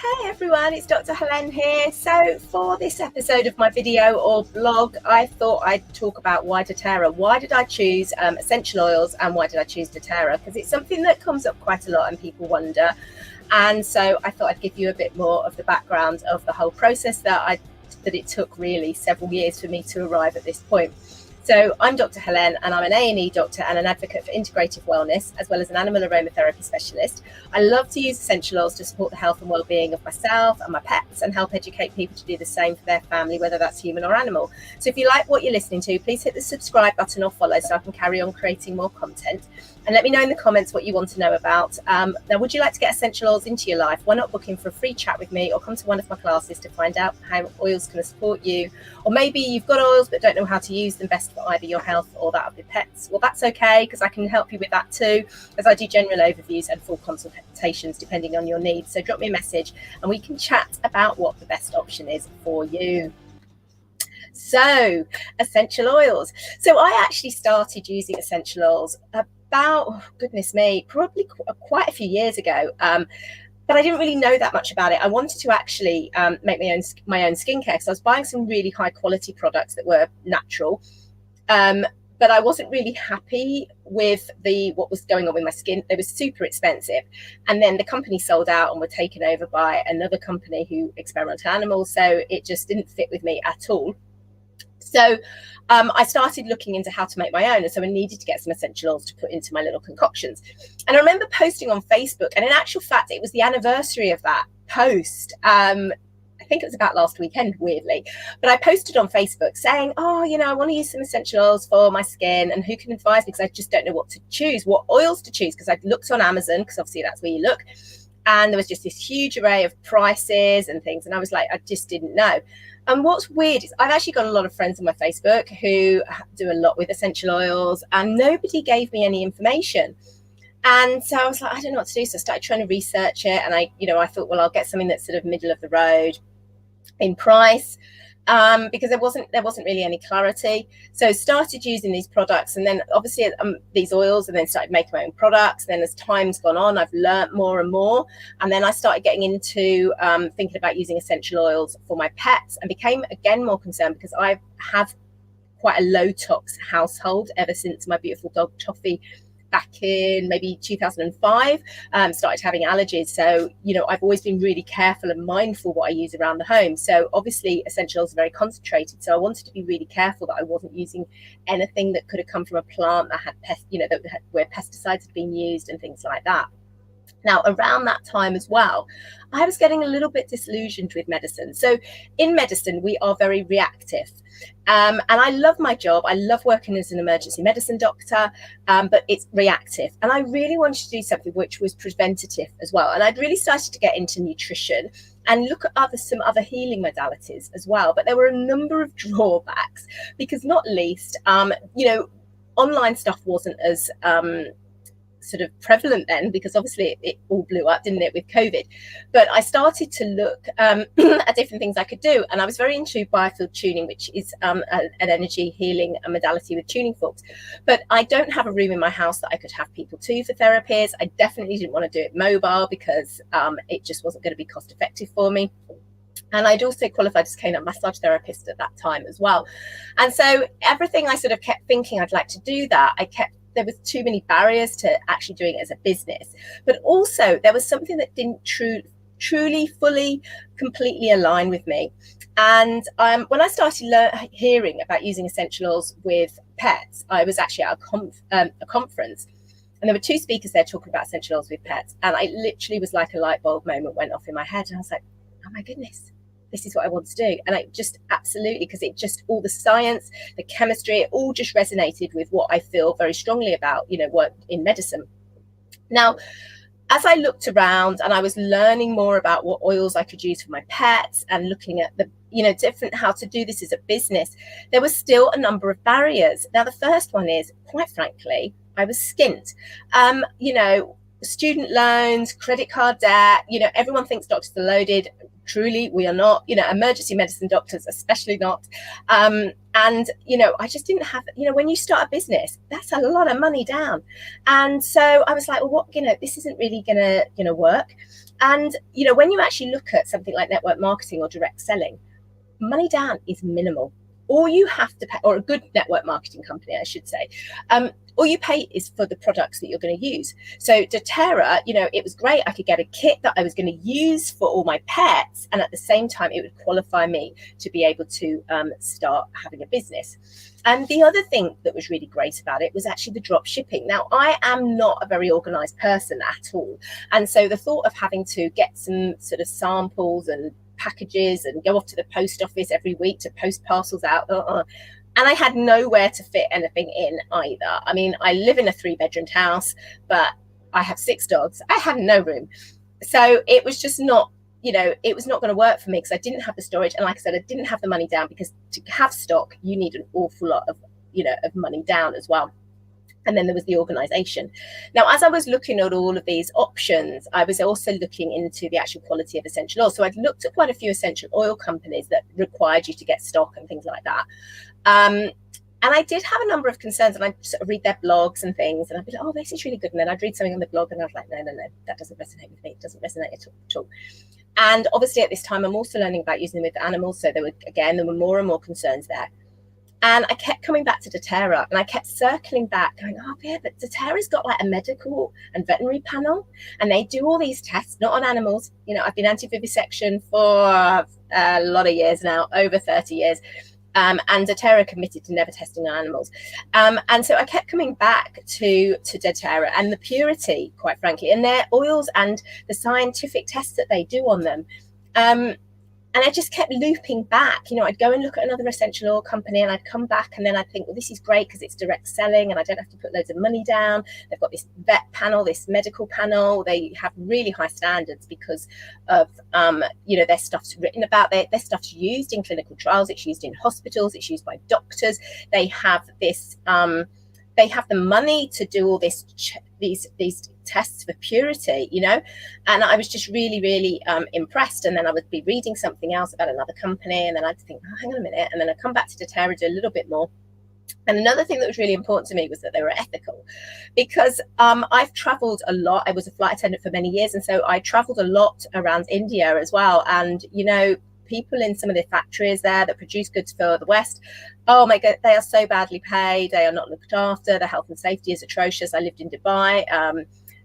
Hey everyone, it's Dr. Helen here. So for this episode of my video or blog, I thought I'd talk about why doTerra. Why did I choose essential oils and why did I choose doTerra? Because it's something that comes up quite a lot and people wonder. And so I thought I'd give you a bit more of the background of the whole process that it took really several years for me to arrive at this point. So I'm Dr. Helen and I'm an A&E doctor and an advocate for integrative wellness, as well as an animal aromatherapy specialist. I love to use essential oils to support the health and well-being of myself and my pets and help educate people to do the same for their family, whether that's human or animal. So if you like what you're listening to, please hit the subscribe button or follow so I can carry on creating more content. And let me know in the comments what you want to know about. Now, would you like to get essential oils into your life? Why not book in for a free chat with me or come to one of my classes to find out how oils can support you? Or maybe you've got oils but don't know how to use them best for either your health or that of your pets. Well, that's okay, because I can help you with that too, as I do general overviews and full consultations depending on your needs. So drop me a message and we can chat about what the best option is for you. So essential oils. So I actually started using essential oils about, goodness me, probably quite a few years ago. But I didn't really know that much about it. I wanted to actually make my own skincare, because I was buying some really high quality products that were natural. But I wasn't really happy with what was going on with my skin. They were super expensive. And then the company sold out and were taken over by another company who experimented on animals. So it just didn't fit with me at all. So I started looking into how to make my own. And so I needed to get some essential oils to put into my little concoctions. And I remember posting on Facebook, and in actual fact, it was the anniversary of that post. I think it was about last weekend, weirdly, but I posted on Facebook saying, oh, I want to use some essential oils for my skin, and who can advise me, because I just don't know what to choose, what oils to choose, because I'd looked on Amazon, because obviously that's where you look, and there was just this huge array of prices and things, and I was like, I just didn't know. And what's weird is I've actually got a lot of friends on my Facebook who do a lot with essential oils, and nobody gave me any information. And so I was like, I don't know what to do. So I started trying to research it, and I thought, well, I'll get something that's sort of middle of the road in price, because there wasn't really any clarity. So started using these products, and then obviously these oils, and then started making my own products. And then as time's gone on, I've learnt more and more, and then I started getting into thinking about using essential oils for my pets, and became again more concerned, because I have quite a low tox household ever since my beautiful dog Toffee back in maybe 2005 started having allergies. So I've always been really careful and mindful what I use around the home. So obviously essential oils are very concentrated, so I wanted to be really careful that I wasn't using anything that could have come from a plant that had where pesticides had been used and things like that. Now, around that time as well, I was getting a little bit disillusioned with medicine. So in medicine, we are very reactive. And I love my job. I love working as an emergency medicine doctor, but it's reactive. And I really wanted to do something which was preventative as well. And I'd really started to get into nutrition and look at some other healing modalities as well. But there were a number of drawbacks, because not least, online stuff wasn't as sort of prevalent then, because obviously it all blew up, didn't it, with COVID. But I started to look at different things I could do, and I was very into biofield tuning, which is an energy healing modality with tuning forks. But I don't have a room in my house that I could have people to for therapies. I definitely didn't want to do it mobile, because it just wasn't going to be cost effective for me. And I'd also qualified as a canine massage therapist at that time as well. And so everything I sort of kept thinking I'd like to do that, there was too many barriers to actually doing it as a business. But also there was something that didn't truly, fully, completely align with me. And when I started hearing about using essential oils with pets, I was actually at a conference, and there were two speakers there talking about essential oils with pets. And I literally was like a light bulb moment went off in my head. And I was like, oh my goodness, this is what I want to do. And I just absolutely, because all the science, the chemistry, it all just resonated with what I feel very strongly about, work in medicine. Now, as I looked around and I was learning more about what oils I could use for my pets and looking at the, different how to do this as a business, there was still a number of barriers. Now, the first one is, quite frankly, I was skint. Student loans, credit card debt, everyone thinks doctors are loaded. Truly, we are not, emergency medicine doctors, especially not. And, I just didn't have, when you start a business, that's a lot of money down. And so I was like, well, what, this isn't really gonna work. And, when you actually look at something like network marketing or direct selling, money down is minimal. All you have to pay, or a good network marketing company, I should say, all you pay is for the products that you're going to use. So doTerra, it was great. I could get a kit that I was going to use for all my pets, and at the same time, it would qualify me to be able to start having a business. And the other thing that was really great about it was actually the drop shipping. Now, I am not a very organized person at all. And so the thought of having to get some sort of samples and packages and go off to the post office every week to post parcels out, and I had nowhere to fit anything in either. I mean, I live in a 3-bedroom house, but I have 6 dogs. I have no room. So it was just not, it was not going to work for me because I didn't have the storage. And like I said, I didn't have the money down, because to have stock, you need an awful lot of, of money down as well. And then there was the organization. Now, as I was looking at all of these options, I was also looking into the actual quality of essential oil. So I'd looked at quite a few essential oil companies that required you to get stock and things like that. And I did have a number of concerns, and I'd sort of read their blogs and things, and I'd be like, oh, this is really good. And then I'd read something on the blog, and I was like, no, that doesn't resonate with me. It doesn't resonate at all. And obviously at this time, I'm also learning about using them with animals. So there were more and more concerns there. And I kept coming back to doTerra, and I kept circling back going, oh yeah, but doTerra's got like a medical and veterinary panel, and they do all these tests, not on animals. I've been anti-vivisection for a lot of years now, over 30 years. And doTerra committed to never testing on animals. And so I kept coming back to doTerra and the purity, quite frankly, and their oils and the scientific tests that they do on them. And I just kept looping back. I'd go and look at another essential oil company, and I'd come back, and then I'd think, well, this is great because it's direct selling and I don't have to put loads of money down. They've got this vet panel, this medical panel. They have really high standards because of, their stuff's written about, their stuff's used in clinical trials. It's used in hospitals. It's used by doctors. They have this, they have the money to do all this, these tests for purity, and I was just really, really impressed. And then I would be reading something else about another company, and then I'd think, oh, hang on a minute, and then I'd come back to doTerra, do a little bit more. And another thing that was really important to me was that they were ethical, because I've traveled a lot. I was a flight attendant for many years, and so I traveled a lot around India as well. And people in some of the factories there that produce goods for the West, oh my God, they are so badly paid. They are not looked after. The health and safety is atrocious. I lived in Dubai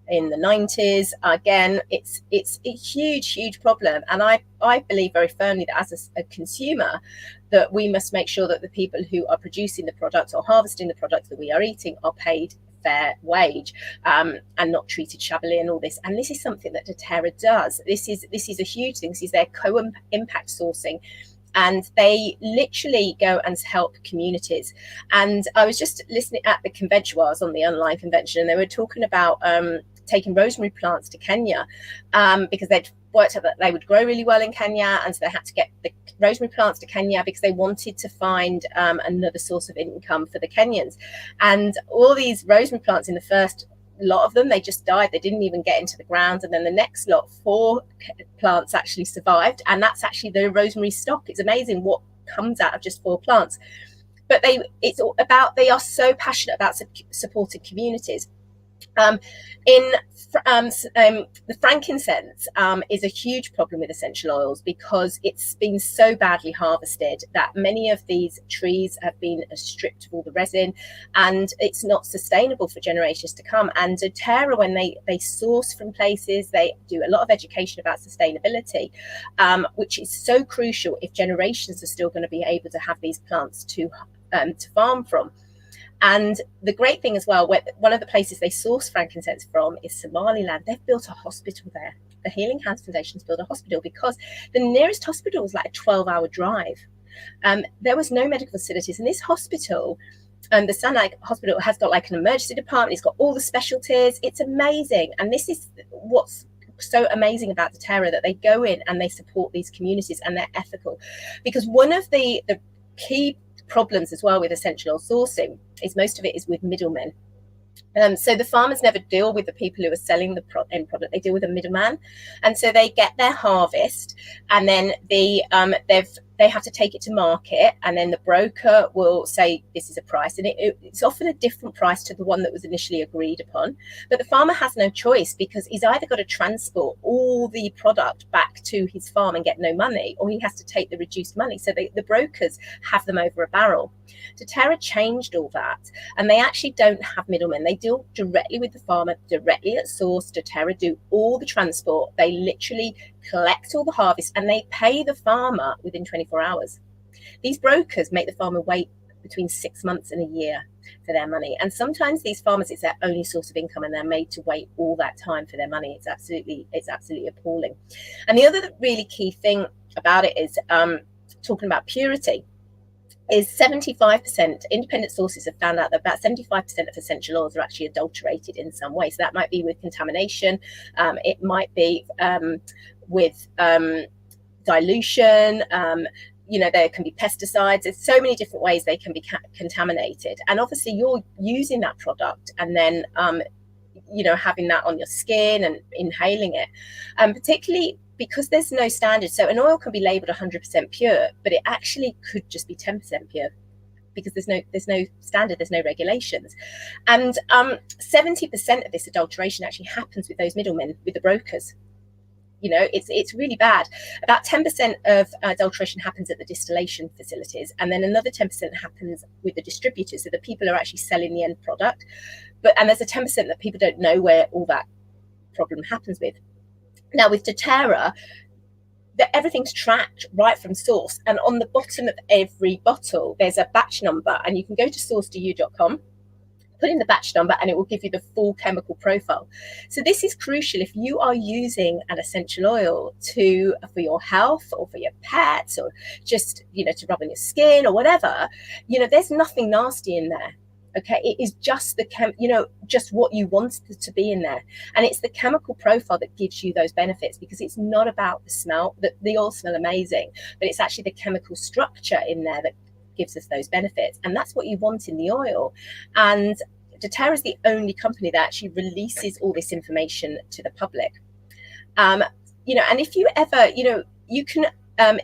in the 90s. Again, it's a huge problem. And I believe very firmly that as a consumer, that we must make sure that the people who are producing the products or harvesting the products that we are eating are paid fair wage and not treated shabbily and all this. And this is something that doTerra does. This is a huge thing. This is their co-impact sourcing. And they literally go and help communities. And I was just listening at the convention, I was on the online convention, and they were talking about taking rosemary plants to Kenya because they'd worked out that they would grow really well in Kenya. And so they had to get the rosemary plants to Kenya because they wanted to find another source of income for the Kenyans. And all these rosemary plants, in the first lot of them, they just died. They didn't even get into the ground. And then the next lot, 4 plants actually survived. And that's actually the rosemary stock. It's amazing what comes out of just 4 plants. But they are so passionate about supporting communities. The frankincense is a huge problem with essential oils because it's been so badly harvested that many of these trees have been stripped of all the resin, and it's not sustainable for generations to come. And doTerra, when they source from places, they do a lot of education about sustainability, which is so crucial if generations are still going to be able to have these plants to farm from. And the great thing as well, one of the places they source frankincense from is Somaliland. They've built a hospital there. The Healing Hands Foundation's built a hospital because the nearest hospital was like a 12-hour drive. There was no medical facilities. And this hospital, the Sunlight Hospital, has got like an emergency department. It's got all the specialties. It's amazing. And this is what's so amazing about doTerra, that they go in and they support these communities, and they're ethical. Because one of the key problems as well with essential oil sourcing is most of it is with middlemen. So the farmers never deal with the people who are selling the end product; they deal with a middleman, and so they get their harvest, and then they have to take it to market, and then the broker will say this is a price, and it's often a different price to the one that was initially agreed upon. But the farmer has no choice, because he's either got to transport all the product back to his farm and get no money, or he has to take the reduced money. So the brokers have them over a barrel. doTerra changed all that, and they actually don't have middlemen. They deal directly with the farmer, directly at source. doTerra do all the transport. They literally collect all the harvest, and they pay the farmer within 24 hours. These brokers make the farmer wait between 6 months and a year for their money, and sometimes these farmers, it's their only source of income, and they're made to wait all that time for their money. It's absolutely appalling. And the other really key thing about it is talking about purity. Is 75%, independent sources have found out that about 75% of essential oils are actually adulterated in some way. So that might be with contamination, it might be with dilution, there can be pesticides. There's so many different ways they can be contaminated. And obviously you're using that product and then, having that on your skin and inhaling it, particularly because there's no standard. So an oil can be labeled 100% pure, but it actually could just be 10% pure, because there's no standard, there's no regulations. And 70% of this adulteration actually happens with those middlemen, with the brokers. It's really bad. About 10% of adulteration happens at the distillation facilities, and then another 10% happens with the distributors, so the people are actually selling the end product. And there's a 10% that people don't know where all that problem happens with. Now with doTerra, everything's tracked right from source, and on the bottom of every bottle there's a batch number, and you can go to source2u.com, put in the batch number, and it will give you the full chemical profile. So this is crucial if you are using an essential oil for your health, or for your pets, or just to rub on your skin or whatever. There's nothing nasty in there. Okay, it is just just what you want it to be in there, and it's the chemical profile that gives you those benefits, because it's not about the smell. The oils smell amazing, but it's actually the chemical structure in there that gives us those benefits, and that's what you want in the oil. And doTerra is the only company that actually releases all this information to the public. And if you ever, you can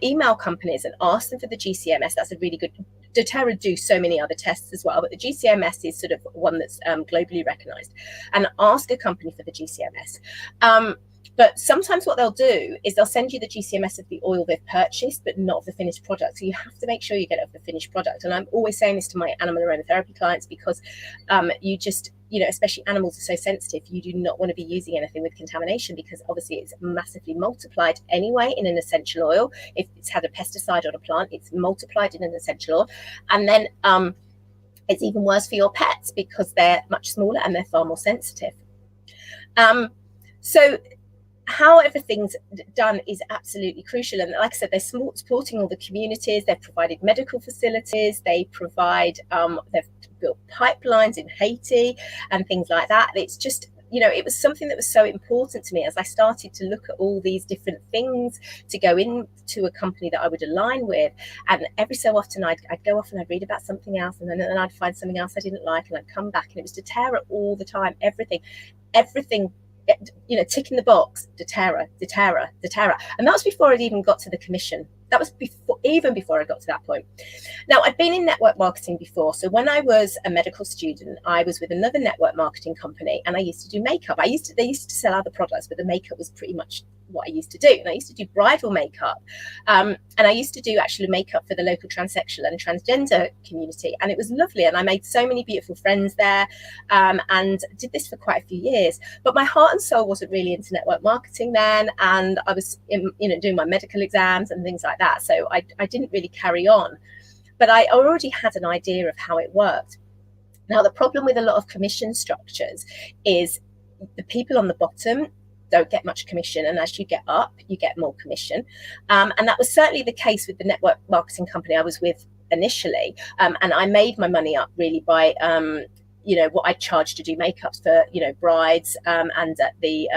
email companies and ask them for the GCMS. That's a really good. doTerra do so many other tests as well, but the GCMS is sort of one that's globally recognized. And ask a company for the GCMS. But sometimes what they'll do is they'll send you the GCMS of the oil they've purchased, but not of the finished product. So you have to make sure you get it of the finished product. And I'm always saying this to my animal aromatherapy clients, because you just, especially animals are so sensitive. You do not want to be using anything with contamination, because obviously it's massively multiplied anyway in an essential oil. If it's had a pesticide on a plant, it's multiplied in an essential oil. And then it's even worse for your pets, because they're much smaller and they're far more sensitive. So how everything's done is absolutely crucial. And like I said, they're supporting all the communities. They've provided medical facilities. They provide, they've built pipelines in Haiti and things like that. It's just, it was something that was so important to me as I started to look at all these different things to go into a company that I would align with. And every so often I'd go off and I'd read about something else, and then I'd find something else I didn't like, and I'd come back, and it was doTerra all the time. Everything, ticking the box, doTerra. And that was before I'd even got to the commission. That was even before I got to that point. Now, I'd been in network marketing before. So when I was a medical student, I was with another network marketing company, and I used to do makeup. They used to sell other products, but the makeup was pretty much what I used to do. And I used to do bridal makeup. And I used to do actually makeup for the local transsexual and transgender community. And it was lovely. And I made so many beautiful friends there, and did this for quite a few years. But my heart and soul wasn't really into network marketing then. And I was doing my medical exams and things like that. So I didn't really carry on. But I already had an idea of how it worked. Now, the problem with a lot of commission structures is the people on the bottom don't get much commission, and as you get up, you get more commission. And that was certainly the case with the network marketing company I was with initially. And I made my money up really by what I charged to do makeups for brides, and at the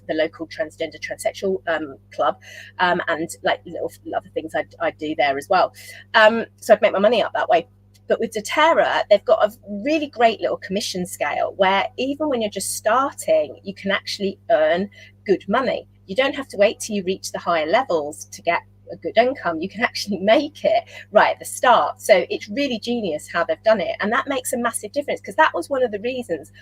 local transgender transsexual club, and like little other things I'd do there as well. So I'd make my money up that way. But with doTerra, they've got a really great little commission scale where even when you're just starting, you can actually earn good money. You don't have to wait till you reach the higher levels to get a good income. You can actually make it right at the start. So it's really genius how they've done it. And that makes a massive difference, because that was one of the reasons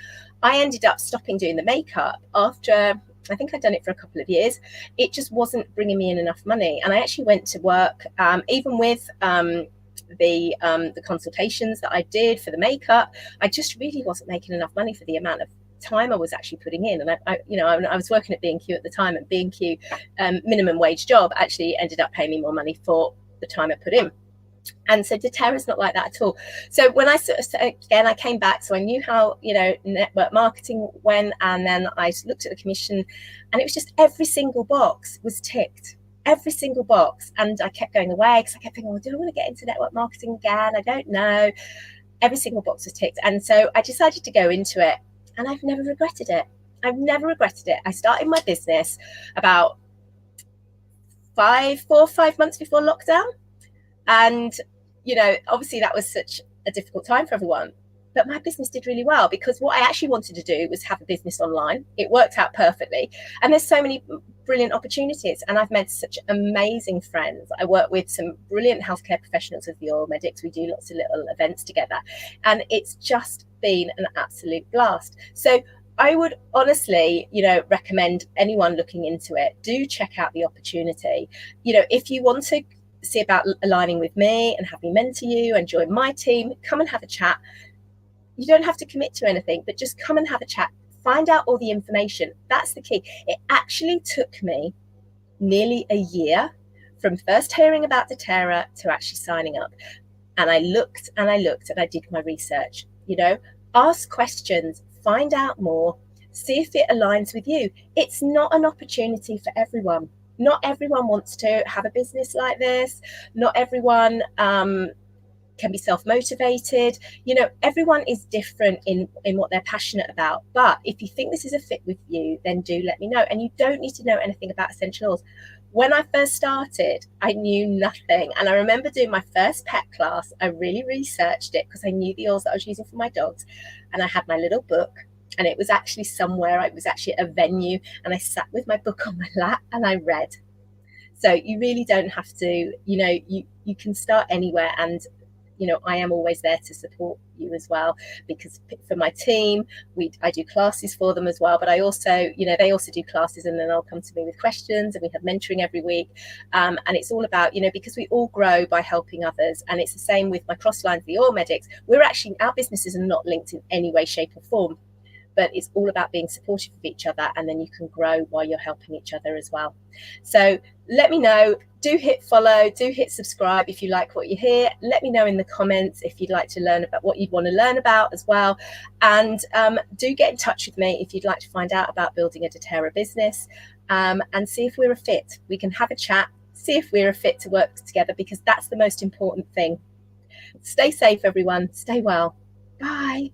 I ended up stopping doing the makeup after, I think I'd done it for a couple of years. It just wasn't bringing me in enough money. And I actually went to work, even with the consultations that I did for the makeup, I just really wasn't making enough money for the amount of time I was actually putting in. And I was working at B&Q at the time, and B&Q minimum wage job actually ended up paying me more money for the time I put in. And so doTerra is not like that at all. So when I I came back, so I knew how, network marketing went, and then I looked at the commission, and it was just every single box was ticked. Every single box. And I kept going away because I kept thinking, well, do I want to get into network marketing again? I don't know. Every single box was ticked. And so I decided to go into it, and I've never regretted it. I've never regretted it. I started my business about 4 or 5 months before lockdown. And, obviously that was such a difficult time for everyone. But my business did really well, because what I actually wanted to do was have a business online. It worked out perfectly. And there's so many brilliant opportunities. And I've made such amazing friends. I work with some brilliant healthcare professionals with the oil medics. We do lots of little events together. And it's just been an absolute blast. So I would honestly, recommend anyone looking into it, do check out the opportunity. If you want to see about aligning with me and have me mentor you and join my team, come and have a chat. You don't have to commit to anything, but just come and have a chat. Find out all the information. That's the key. It actually took me nearly a year from first hearing about doTerra to actually signing up. And I looked and I looked and I did my research. Ask questions, find out more, see if it aligns with you. It's not an opportunity for everyone. Not everyone wants to have a business like this. Not everyone can be self-motivated. Everyone is different in what they're passionate about. But if you think this is a fit with you, then do let me know. And you don't need to know anything about essential oils. When I first started, I knew nothing. And I remember doing my first pet class. I really researched it because I knew the oils that I was using for my dogs. And I had my little book. And it was actually somewhere, it was actually at a venue, and I sat with my book on my lap and I read. So you really don't have to, you can start anywhere. And, I am always there to support you as well, because for my team, I do classes for them as well. But I also, they also do classes, and then they'll come to me with questions, and we have mentoring every week. And it's all about, because we all grow by helping others. And it's the same with my cross lines, the oil medics. Our businesses are not linked in any way, shape or form. But it's all about being supportive of each other, and then you can grow while you're helping each other as well. So let me know. Do hit follow, do hit subscribe if you like what you hear. Let me know in the comments if you'd like to learn about what you'd want to learn about as well. And do get in touch with me if you'd like to find out about building a doTerra business, and see if we're a fit. We can have a chat, see if we're a fit to work together, because that's the most important thing. Stay safe, everyone. Stay well. Bye.